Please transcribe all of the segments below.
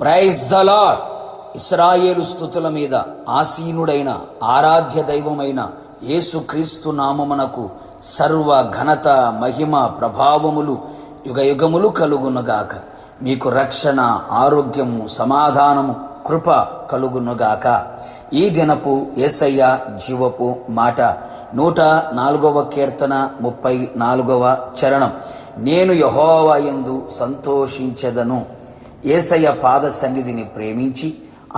Praise the lord. ఇశ్రాయేలు స్తుతుల మీద ఆసీనుడైన ఆరాధ్య దైవమైన యేసుక్రీస్తు నామమునకు సర్వ ఘనత మహిమ ప్రభావములు యుగయుగములు కలుగునుగాక. మీకు రక్షణ, ఆరోగ్యము, సమాధానము, కృప కలుగునుగాక. ఈ దినపు యేసయ్య జీవపు మాట 104వ కీర్తన 34వ చరణం. నేను యెహోవా యందు సంతోషించెదను. యేసయ్య పాద సన్నిధిని ప్రేమించి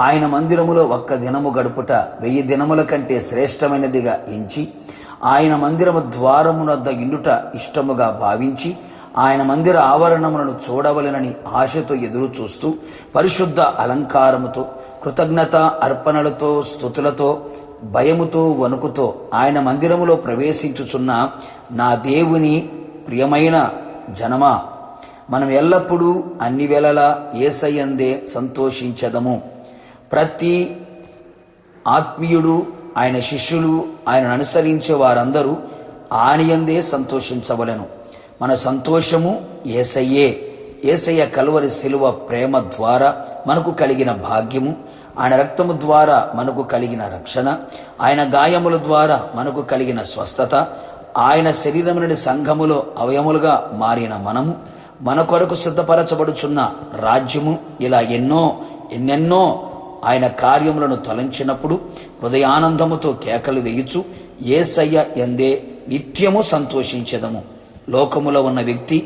ఆయన మందిరములో ఒక్క దినము గడుపుట 1000 దినముల కంటే శ్రేష్టమైనదిగా ఎంచి ఆయన మందిరము ద్వారమునొద్ద ఇండుట ఇష్టముగా భావించి ఆయన మందిర ఆవరణములను చూడవలెనని ఆశతో ఎదురు చూస్తూ పరిశుద్ధ అలంకారముతో, కృతజ్ఞత అర్పణలతో, స్తుతులతో, భయముతో, వణుకుతో ఆయన మందిరములో ప్రవేశించుచున్న నా దేవుని ప్రియమైన జనమా, మనం ఎల్లప్పుడూ అన్ని వేళలా యేసయ్యందే సంతోషించదము. ప్రతి ఆత్మీయుడు, ఆయన శిష్యులు, ఆయనను అనుసరించే వారందరూ ఆయనయందే సంతోషించవలెను. మన సంతోషము యేసయ్యే. యేసయ్య కల్వరి శిలువ ప్రేమ ద్వారా మనకు కలిగిన భాగ్యము, ఆయన రక్తము ద్వారా మనకు కలిగిన రక్షణ, ఆయన గాయముల ద్వారా మనకు కలిగిన స్వస్థత, ఆయన శరీరం నుండి సంఘములో అవయములుగా మారిన మనము, మన కొరకు సిద్ధపరచబడుచున్న రాజ్యము, ఇలా ఎన్నెన్నో ఆయన కార్యములను తలంచినప్పుడు హృదయానందముతో కేకలు వేయుచు యేసయ్య యందే నిత్యము సంతోషించెదము. లోకములో ఉన్న వ్యక్తి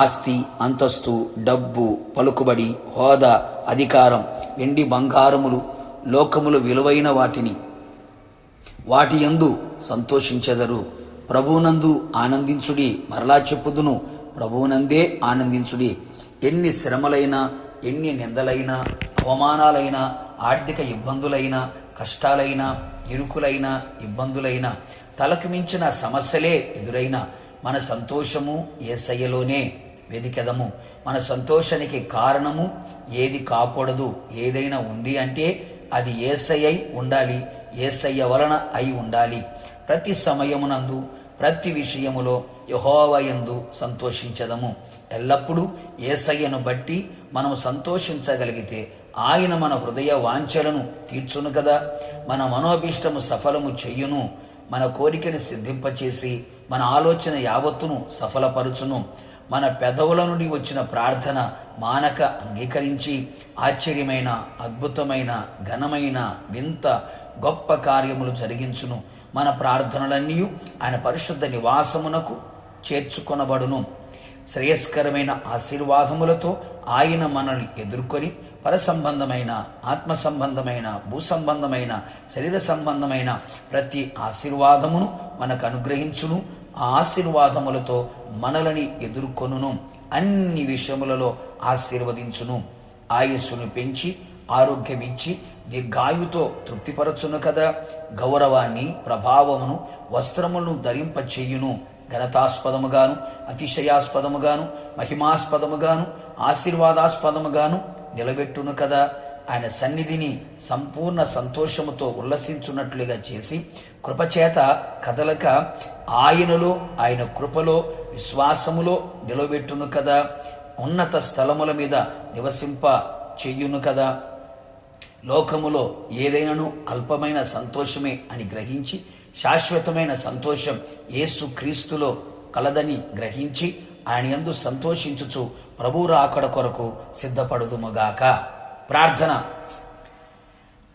ఆస్తి, అంతస్తు, డబ్బు, పలుకుబడి, హోదా, అధికారం, వెండి బంగారములు, లోకములు విలువైన వాటి యందు సంతోషించెదరు. ప్రభువునందు ఆనందించుడి. మరలా చెప్పుదును, ప్రభువునందే ఆనందించుడి. ఎన్ని శ్రమలైనా, ఎన్ని నిందలైనా, అవమానాలైనా, ఆర్థిక ఇబ్బందులైనా, కష్టాలైనా, ఇరుకులైనా, ఇబ్బందులైనా, తలకు మించిన సమస్యలే ఎదురైనా మన సంతోషము యేసయ్యలోనే వెదికెదము. మన సంతోషానికి కారణము ఏది కాకూడదు. ఏదైనా ఉంది అంటే అది యేసయ్య ఉండాలి, యేసయ్య వలన అయి ఉండాలి. ప్రతి సమయమునందు, ప్రతి విషయములో యెహోవా యందు సంతోషించదము. ఎల్లప్పుడూ యేసయ్యను బట్టి మనం సంతోషించగలిగితే ఆయన మన హృదయ వాంఛలను తీర్చును కదా. మన మనోభీష్టము సఫలము చెయ్యును. మన కోరికను సిద్ధింపచేసి మన ఆలోచన యావత్తును సఫలపరుచును. మన పెదవుల నుండి వచ్చిన ప్రార్థన మానక అంగీకరించి ఆశ్చర్యమైన, అద్భుతమైన, ఘనమైన, వింత, గొప్ప కార్యములు జరిగించును. మన ప్రార్థనలన్నీ ఆయన పరిశుద్ధ నివాసమునకు చేర్చుకొనబడును. శ్రేయస్కరమైన ఆశీర్వాదములతో ఆయన మనల్ని ఎదుర్కొని పర సంబంధమైన, ఆత్మ సంబంధమైన, భూ సంబంధమైన, శరీర సంబంధమైన ప్రతి ఆశీర్వాదమును మనకు అనుగ్రహించును. ఆ ఆశీర్వాదములతో మనలని ఎదుర్కొనును. అన్ని విషయములలో ఆశీర్వదించును. ఆయుస్సును పెంచి ఆరోగ్యమిచ్చి దీర్ఘాయుతో తృప్తిపరచును కదా. గౌరవాన్ని, ప్రభావమును, వస్త్రములను ధరింపచేయును. ఘనతాస్పదముగాను, అతిశయాస్పదముగాను, మహిమాస్పదముగాను, ఆశీర్వాదాస్పదముగాను నిలబెట్టును కదా. ఆయన సన్నిధిని సంపూర్ణ సంతోషముతో ఉల్లసించున్నట్లుగా చేసి కృపచేత కదలక ఆయనలో, ఆయన కృపలో, విశ్వాసములో నిలబెట్టును కదా. ఉన్నత స్థలముల మీద నివసింప చెయ్యును కదా. లోకములో ఏదైనాను అల్పమైన సంతోషమే అని గ్రహించి శాశ్వతమైన సంతోషం యేసు క్రీస్తులో కలదని గ్రహించి ఆయన యందు సంతోషించుచు ప్రభు రాకడ కొరకు సిద్ధపడుదుముగాక. ప్రార్థన.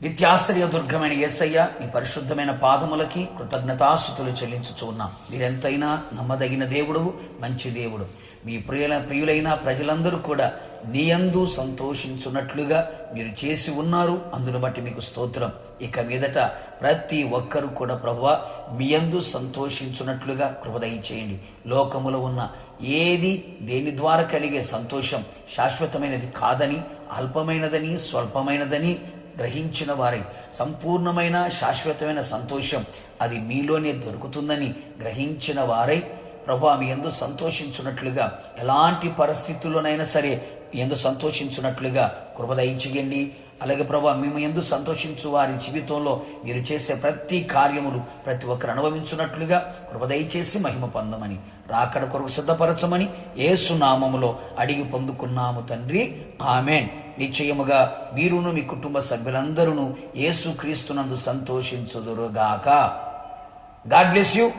నిత్యాశ్రయ దుర్గమైన యేసయ్య, నీ పరిశుద్ధమైన పాదములకి కృతజ్ఞతాస్తుతులు చెల్లించుచు ఉన్నాం. మీరెంతైనా నమ్మదగిన దేవుడు, మంచి దేవుడు. మీ ప్రియులైన ప్రజలందరూ కూడా నీ యందు సంతోషించున్నట్లుగా మీరు చేసి ఉన్నారు. అందును బట్టి మీకు స్తోత్రం. ఇక మీదట ప్రతి ఒక్కరూ కూడా ప్రభువా మీ యందు సంతోషించున్నట్లుగా కృప దయచేయండి. లోకములో ఉన్న ఏది, దేని ద్వారా కలిగే సంతోషం శాశ్వతమైనది కాదని, అల్పమైనదని, స్వల్పమైనదని గ్రహించిన వారై సంపూర్ణమైన శాశ్వతమైన సంతోషం అది మీలోనే దొరుకుతుందని గ్రహించిన వారై ప్రభువా మీ యందు సంతోషించున్నట్లుగా, ఎలాంటి పరిస్థితుల్లోనైనా సరే మీ యందు సంతోషించున్నట్లుగా కృప దయచేయండి. అలాగే ప్రభువా మేము యందు సంతోషించు వారి జీవితంలో మీరు చేసే ప్రతి కార్యములు ప్రతి ఒక్కరు అనుభవించున్నట్లుగా కృప దయచేసి మహిమ పొందమని రాకడ కొరకు సిద్ధపరచమని యేసు నామములో అడిగి పొందుకున్నాము తండ్రి, ఆమెన్. నిశ్చయముగా మీరును మీ కుటుంబ సభ్యులందరూ యేసు క్రీస్తునందు సంతోషించుదురుగాక. God bless you.